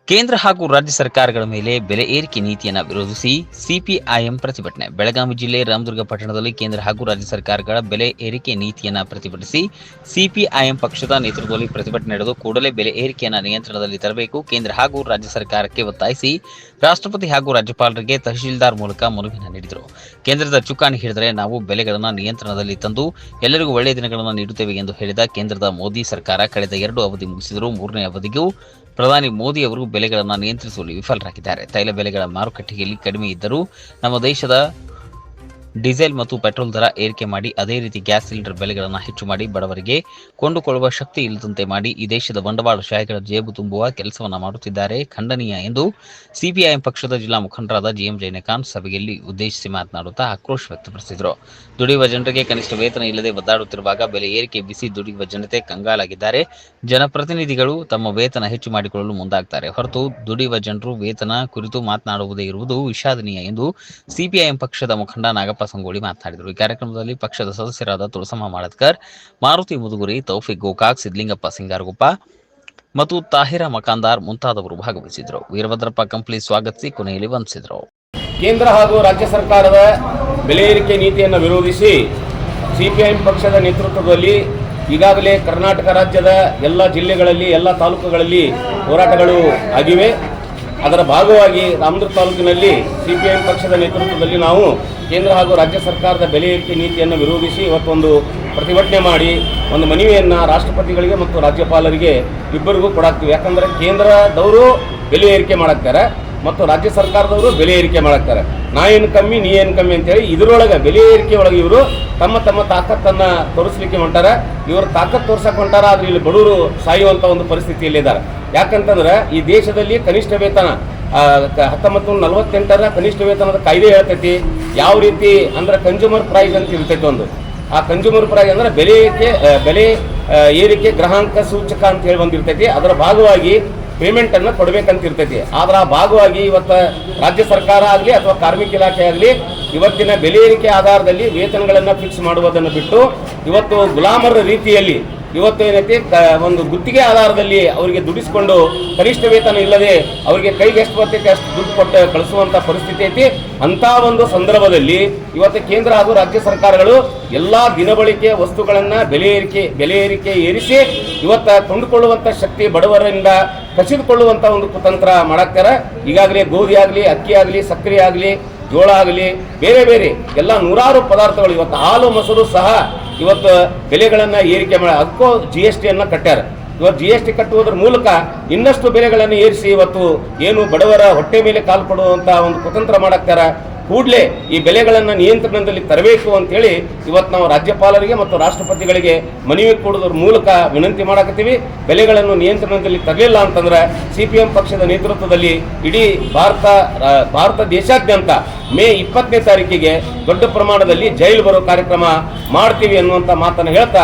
ಕೇಂದ್ರ ಹಾಗೂ ರಾಜ್ಯ ಸರ್ಕಾರಗಳ ಮೇಲೆ ಬೆಲೆ ಏರಿಕೆ ನೀತಿಯನ್ನು ವಿರೋಧಿಸಿ ಸಿಪಿಐಎಂ ಪ್ರತಿಭಟನೆ. ಬೆಳಗಾವಿ ಜಿಲ್ಲೆ ರಾಮದುರ್ಗ ಪಟ್ಟಣದಲ್ಲಿ ಕೇಂದ್ರ ಹಾಗೂ ರಾಜ್ಯ ಸರ್ಕಾರಗಳ ಬೆಲೆ ಏರಿಕೆ ನೀತಿಯನ್ನು ಪ್ರತಿಭಟಿಸಿ ಸಿಪಿಐಎಂ ಪಕ್ಷದ ನೇತೃತ್ವದಲ್ಲಿ ಪ್ರತಿಭಟನೆ ನಡೆದು ಕೂಡಲೇ ಬೆಲೆ ಏರಿಕೆಯನ್ನು ನಿಯಂತ್ರಣದಲ್ಲಿ ತರಬೇಕು, ಕೇಂದ್ರ ಹಾಗೂ ರಾಜ್ಯ ಸರ್ಕಾರಕ್ಕೆ ಒತ್ತಾಯಿಸಿ ರಾಷ್ಟ್ರಪತಿ ಹಾಗೂ ರಾಜ್ಯಪಾಲರಿಗೆ ತಹಶೀಲ್ದಾರ್ ಮೂಲಕ ಮನವಿಯನ್ನು ನೀಡಿದರು. ಕೇಂದ್ರದ ಚುಕ್ಕಾಣಿ ಹಿಡಿದರೆ ನಾವು ಬೆಲೆಗಳನ್ನು ನಿಯಂತ್ರಣದಲ್ಲಿ ತಂದು ಎಲ್ಲರಿಗೂ ಒಳ್ಳೆಯ ದಿನಗಳನ್ನು ನೀಡುತ್ತೇವೆ ಎಂದು ಹೇಳಿದ ಕೇಂದ್ರದ ಮೋದಿ ಸರ್ಕಾರ ಕಳೆದ 2 ಅವಧಿ ಮುಗಿಸಿದರೂ 3ನೇ ಅವಧಿಗೂ ಪ್ರಧಾನಿ ಮೋದಿ ಅವರು ಬೆಲೆಗಳನ್ನು ನಿಯಂತ್ರಿಸುವಲ್ಲಿ ವಿಫಲರಾಗಿದ್ದಾರೆ. ತೈಲ ಬೆಲೆಗಳ ಮಾರುಕಟ್ಟೆಯಲ್ಲಿ ಕಡಿಮೆ ಇದ್ದರೂ ನಮ್ಮ ದೇಶದ ಡೀಸೆಲ್ ಮತ್ತು ಪೆಟ್ರೋಲ್ ದರ ಏರಿಕೆ ಮಾಡಿ, ಅದೇ ರೀತಿ ಗ್ಯಾಸ್ ಸಿಲಿಂಡರ್ ಬೆಲೆಗಳನ್ನು ಹೆಚ್ಚು ಮಾಡಿ, ಬಡವರಿಗೆ ಕೊಂಡುಕೊಳ್ಳುವ ಶಕ್ತಿ ಇಲ್ಲದಂತೆ ಮಾಡಿ ಈ ದೇಶದ ಬಂಡವಾಳಶಾಹಿಗಳ ಜೇಬು ತುಂಬುವ ಕೆಲಸವನ್ನು ಮಾಡುತ್ತಿದ್ದಾರೆ, ಖಂಡನೀಯ ಎಂದು ಸಿಪಿಐಎಂ ಪಕ್ಷದ ಜಿಲ್ಲಾ ಮುಖಂಡರಾದ ಜಿಎಂ ಜೈನಖಾನ್ ಸಭೆಯಲ್ಲಿ ಉದ್ದೇಶಿಸಿ ಮಾತನಾಡುತ್ತಾ ಆಕ್ರೋಶ ವ್ಯಕ್ತಪಡಿಸಿದರು. ದುಡಿಯುವ ಜನರಿಗೆ ಕನಿಷ್ಠ ವೇತನ ಇಲ್ಲದೆ ಒದ್ದಾಡುತ್ತಿರುವಾಗ ಬೆಲೆ ಏರಿಕೆ ಬಿಸಿ ದುಡಿಯುವ ಜನತೆ ಕಂಗಾಲಾಗಿದ್ದಾರೆ. ಜನಪ್ರತಿನಿಧಿಗಳು ತಮ್ಮ ವೇತನ ಹೆಚ್ಚು ಮಾಡಿಕೊಳ್ಳಲು ಮುಂದಾಗ್ತಾರೆ ಹೊರತು ದುಡಿಯುವ ಜನರು ವೇತನ ಕುರಿತು ಮಾತನಾಡುವುದೇ ಇರುವುದು ವಿಷಾದನೀಯ ಎಂದು ಸಿಪಿಐಎಂ ಪಕ್ಷದ ಮುಖಂಡ ನಾಗಪ್ಪ ಸಂಗೋಳಿ ಮಾತನಾಡಿದರು. ಈ ಕಾರ್ಯಕ್ರಮದಲ್ಲಿ ಪಕ್ಷದ ಸದಸ್ಯರಾದ ತುಳಸಮ್ಮ ಮಾಳತ್ಕರ್, ಮಾರುತಿ ಮುದುಗುರಿ, ತೌಫಿಕ್ ಗೋಕಾಕ್, ಸಿದ್ಲಿಂಗಪ್ಪ ಸಿಂಗಾರಗುಪ್ಪ ಮತ್ತು ತಾಹಿರ ಮಕಾಂದಾರ್ ಮುಂತಾದವರು ಭಾಗವಹಿಸಿದರು. ವೀರಭದ್ರಪ್ಪ ಕಂಪ್ಲಿ ಸ್ವಾಗತಿಸಿ ಕೊನೆಯಲ್ಲಿ ವಂದಿಸಿದರು. ಕೇಂದ್ರ ಹಾಗೂ ರಾಜ್ಯ ಸರ್ಕಾರದ ಬೆಲೆ ಏರಿಕೆ ನೀತಿಯನ್ನು ವಿರೋಧಿಸಿ ಸಿಪಿಐಎಂ ಪಕ್ಷದ ನೇತೃತ್ವದಲ್ಲಿ ಈಗಾಗಲೇ ಕರ್ನಾಟಕ ರಾಜ್ಯದ ಎಲ್ಲ ಜಿಲ್ಲೆಗಳಲ್ಲಿ, ಎಲ್ಲ ತಾಲೂಕುಗಳಲ್ಲಿ ಹೋರಾಟಗಳು ಆಗಿವೆ. ಅದರ ಭಾಗವಾಗಿ ರಾಮದುರ್ಗ ತಾಲೂಕಿನಲ್ಲಿ ಸಿಪಿಐಎಂ ಪಕ್ಷದ ನೇತೃತ್ವದಲ್ಲಿ ನಾವು ಕೇಂದ್ರ ಹಾಗೂ ರಾಜ್ಯ ಸರ್ಕಾರದ ಬೆಲೆ ಏರಿಕೆ ನೀತಿಯನ್ನು ವಿರೋಧಿಸಿ ಇವತ್ತೊಂದು ಪ್ರತಿಭಟನೆ ಮಾಡಿ ಒಂದು ಮನವಿಯನ್ನು ರಾಷ್ಟ್ರಪತಿಗಳಿಗೆ ಮತ್ತು ರಾಜ್ಯಪಾಲರಿಗೆ ಇಬ್ಬರಿಗೂ ಕೊಡಾಕ್ತೀವಿ. ಯಾಕಂದರೆ ಕೇಂದ್ರದವರು ಬೆಲೆ ಏರಿಕೆ ಮಾಡಾಕ್ತಾರೆ ಮತ್ತು ರಾಜ್ಯ ಸರ್ಕಾರದವರು ಬೆಲೆ ಏರಿಕೆ ಮಾಡಾಕ್ತಾರೆ. ನಾ ಏನು ಕಮ್ಮಿ ನೀ ಏನು ಕಮ್ಮಿ ಅಂತೇಳಿ ಇದರೊಳಗೆ ಬೆಲೆ ಏರಿಕೆ ಒಳಗೆ ಇವರು ತಮ್ಮ ತಾಕತ್ತನ್ನು ತೋರಿಸ್ಲಿಕ್ಕೆ ಹೊಂಟಾರ. ಇವರು ತಾಕತ್ತು ತೋರ್ಸಕ್ಕೆ ಹೊಂಟಾರ, ಆದರೆ ಇಲ್ಲಿ ಬಡವರು ಸಾಯುವಂಥ ಒಂದು ಪರಿಸ್ಥಿತಿಯಲ್ಲಿದ್ದಾರೆ. ಯಾಕಂತಂದ್ರೆ ಈ ದೇಶದಲ್ಲಿ ಕನಿಷ್ಠ ವೇತನ 1948ರ ಕನಿಷ್ಠ ವೇತನದ ಕಾಯ್ದೆ ಹೇಳ್ತೈತಿ ಯಾವ ರೀತಿ ಅಂದ್ರೆ ಕನ್ಸ್ಯೂಮರ್ ಪ್ರೈಸ್ ಅಂತ ಇರ್ತೈತಿ. ಒಂದು ಆ ಕನ್ಸ್ಯೂಮರ್ ಪ್ರೈಸ್ ಅಂದ್ರೆ ಬೆಲೆ ಏರಿಕೆ ಗ್ರಾಹಕ ಸೂಚಕ ಅಂತ ಹೇಳಿ ಬಂದಿರ್ತೈತಿ. ಅದರ ಭಾಗವಾಗಿ ಪೇಮೆಂಟನ್ನು ಕೊಡಬೇಕಂತ ಇರ್ತೈತಿ. ಆದ್ರೆ ಆ ಭಾಗವಾಗಿ ಇವತ್ತು ರಾಜ್ಯ ಸರ್ಕಾರ ಆಗಲಿ ಅಥವಾ ಕಾರ್ಮಿಕ ಇಲಾಖೆ ಆಗಲಿ ಇವತ್ತಿನ ಬೆಲೆ ಏರಿಕೆ ಆಧಾರದಲ್ಲಿ ವೇತನಗಳನ್ನು ಫಿಕ್ಸ್ ಮಾಡುವುದನ್ನು ಬಿಟ್ಟು ಇವತ್ತು ಗುಲಾಮರ ರೀತಿಯಲ್ಲಿ ಇವತ್ತು ಏನೈತಿ ಒಂದು ಗುತ್ತಿಗೆ ಆಧಾರದಲ್ಲಿ ಅವರಿಗೆ ದುಡಿಸಿಕೊಂಡು ಕನಿಷ್ಠ ವೇತನ ಇಲ್ಲದೆ ಅವರಿಗೆ ಕೈಗೆ ಎಷ್ಟು ಬರ್ತೈತೆ ಅಷ್ಟು ದುಡ್ಡು ಕೊಟ್ಟು ಕಳಿಸುವಂಥ ಪರಿಸ್ಥಿತಿ ಐತಿ. ಅಂಥ ಒಂದು ಸಂದರ್ಭದಲ್ಲಿ ಇವತ್ತು ಕೇಂದ್ರ ಹಾಗೂ ರಾಜ್ಯ ಸರ್ಕಾರಗಳು ಎಲ್ಲ ದಿನಬಳಕೆ ವಸ್ತುಗಳನ್ನು ಬೆಲೆ ಏರಿಕೆ ಏರಿಸಿ ಇವತ್ತು ಕೊಂಡುಕೊಳ್ಳುವಂಥ ಶಕ್ತಿ ಬಡವರಿಂದ ಕಸಿದುಕೊಳ್ಳುವಂಥ ಒಂದು ಕುತಂತ್ರ ಮಾಡಾಕ್ತಾರೆ. ಈಗಾಗಲೇ ಗೋಧಿ ಆಗಲಿ, ಅಕ್ಕಿ ಆಗಲಿ, ಸಕ್ಕರೆ ಆಗಲಿ, ಜೋಳ ಆಗಲಿ, ಬೇರೆ ಬೇರೆ ಎಲ್ಲ ನೂರಾರು ಪದಾರ್ಥಗಳು ಇವತ್ತು ಹಾಲು ಮೊಸರು ಸಹ ಇವತ್ತು ಬೆಲೆಗಳನ್ನು ಏರಿಕೆ ಮಾಡಿ ಅದಕ್ಕೂ GST ಕಟ್ಟ್ಯಾರ. ಇವತ್ತು GST ಕಟ್ಟುವುದರ ಮೂಲಕ ಇನ್ನಷ್ಟು ಬೆಲೆಗಳನ್ನು ಏರಿಸಿ ಇವತ್ತು ಏನು ಬಡವರ ಹೊಟ್ಟೆ ಮೇಲೆ ಕಾಲು ಕೊಡುವಂಥ ಒಂದು ಕುತಂತ್ರ ಮಾಡಾಕ್ತಾರ. ಕೂಡಲೇ ಈ ಬೆಲೆಗಳನ್ನು ನಿಯಂತ್ರಣದಲ್ಲಿ ತರಬೇಕು ಅಂತೇಳಿ ಇವತ್ತು ನಾವು ರಾಜ್ಯಪಾಲರಿಗೆ ಮತ್ತು ರಾಷ್ಟ್ರಪತಿಗಳಿಗೆ ಮನವಿ ಕೊಡೋದ್ರ ಮೂಲಕ ವಿನಂತಿ ಮಾಡಾಕತ್ತೀವಿ. ಬೆಲೆಗಳನ್ನು ನಿಯಂತ್ರಣದಲ್ಲಿ ತರಲಿಲ್ಲ ಅಂತಂದ್ರೆ ಸಿಪಿಎಂ ಪಕ್ಷದ ನೇತೃತ್ವದಲ್ಲಿ ಇಡೀ ಭಾರತ ದೇಶಾದ್ಯಂತ ಮೇ 20ನೇ ತಾರೀಕಿಗೆ ದೊಡ್ಡ ಪ್ರಮಾಣದಲ್ಲಿ ಜೈಲು ಬರೋ ಕಾರ್ಯಕ್ರಮ ಮಾಡ್ತೀವಿ ಅನ್ನುವಂಥ ಮಾತನ್ನು ಹೇಳ್ತಾ